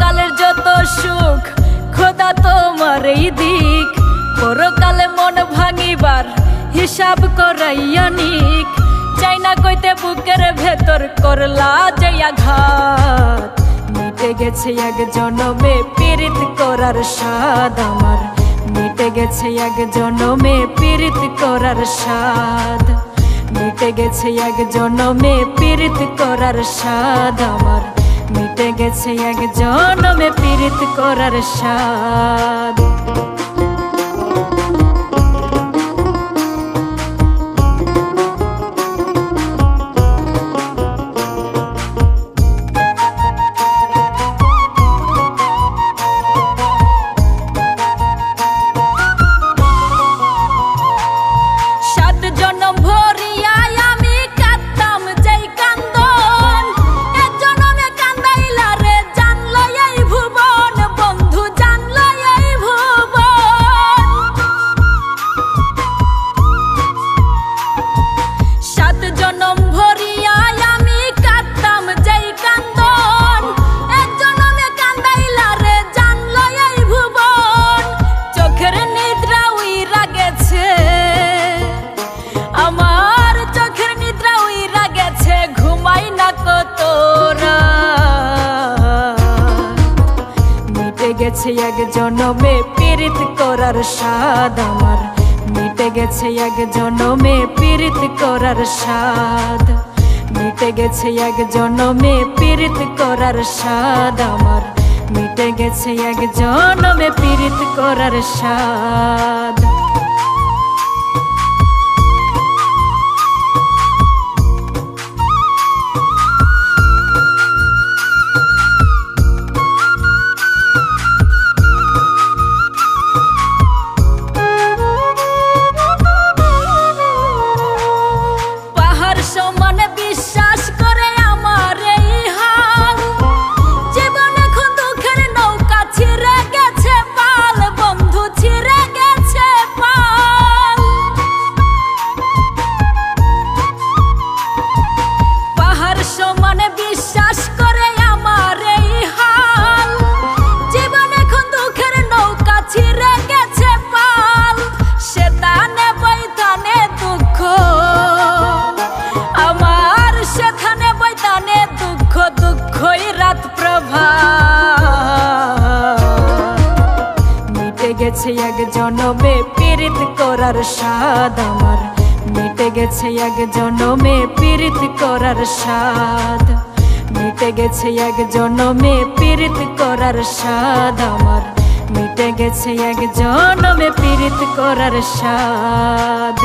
ইহকালের যত সুখ খোদা তোমার এই দিক, পরকালে মন ভাঙিবার হিসাব করাইয়া নিক। চাই না কইতে বুকের ভেতর করলা যে আঘাত, মিটে গেছে এক জনমে পীড়িত করার স্বাদ আমার, মিটে গেছে এক জনমে পীড়িত করার স্বাদ, মিটে গেছে এক জনমে পীড়িত করার স্বাদ আমার, মিটে গেছে এক জনমে পীড়িত করার স্বাদ। গেছে এক জনমে পীড়িত করার স্বাদ আমার, মিটে গেছে এক জনমে পীড়িত করার স্বাদ, মিটে গেছে এক জনমে পীড়িত করার স্বাদ আমার, মিটে গেছে এক জনমে পীড়িত করার স্বাদ। মিটে গেছে এক জনমে পীড়িত করার স্বাদ আমার, মিটে গেছে এক জনমে পীড়িত করার স্বাদ, মিটে গেছে এক জনমে পীড়িত করার স্বাদ আমার, মিটে গেছে এক জনমে পীড়িত করার স্বাদ।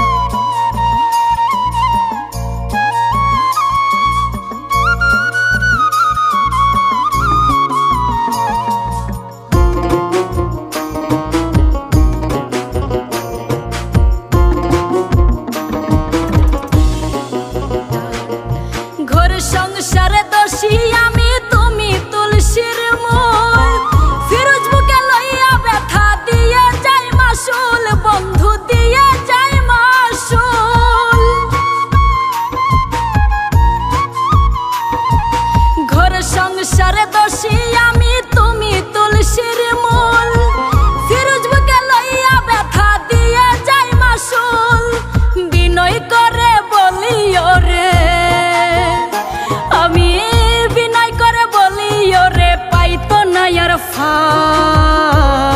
সংসারে দোষী আমি তুমি তুলসীর মূল, ফিরোজ বুকে লইয়া ব্যথা দিয়ে যাই মাসুল, বন্ধু দিয়ে যাই মাসুল। ঘর সংসারে দোষী আমি তুমি তুলসীর মূল, ফিরোজ বুকে লইয়া ব্যথা দিয়ে যাই মাসুল। বিনয় করে বলি ওরে আমি, বিনয় করে বলি ওরে পাইতো না আর ফাঁদ,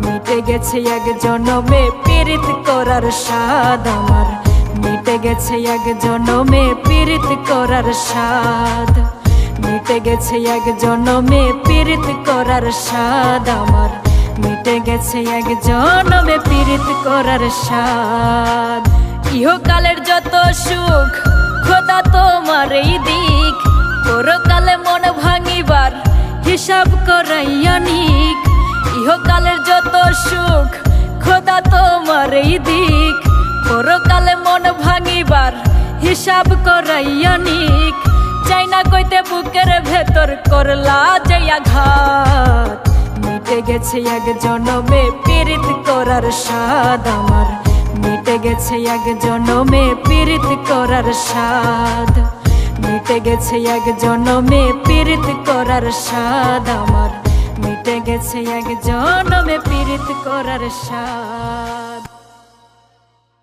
মিটে গেছে এক জনমে পীড়িত করার স্বাদ আমার, মিটে গেছে এক জনমে পীড়িত করার স্বাদ, মিটে গেছে এক জনমে পীড়িত করার স্বাদ আমার, মিটে গেছে এক জনমে পীড়িত করার স্বাদ। ইহকালের যত সুখ খোদা তোমার এই দিক, পরকালে মন ভাঙিবার হিসাব করাইয়া নিক। ইহকালের যত সুখ খোদা তোমার এই দিক, পরকালে মন ভাঙিবার হিসাব করাইয়া নিক। চাই না কইতে বুকের ভেতর করলা যে আঘাত, মিটে গেছে এক জনমে পীড়িত করার স্বাদ আমার, মিটে গেছে এক জনমে পীড়িত করার স্বাদ, মিটে গেছে এক জনমে পীড়িত করার স্বাদ আমার, মিটে গেছে এক জনমে পীড়িত করার স্বাদ।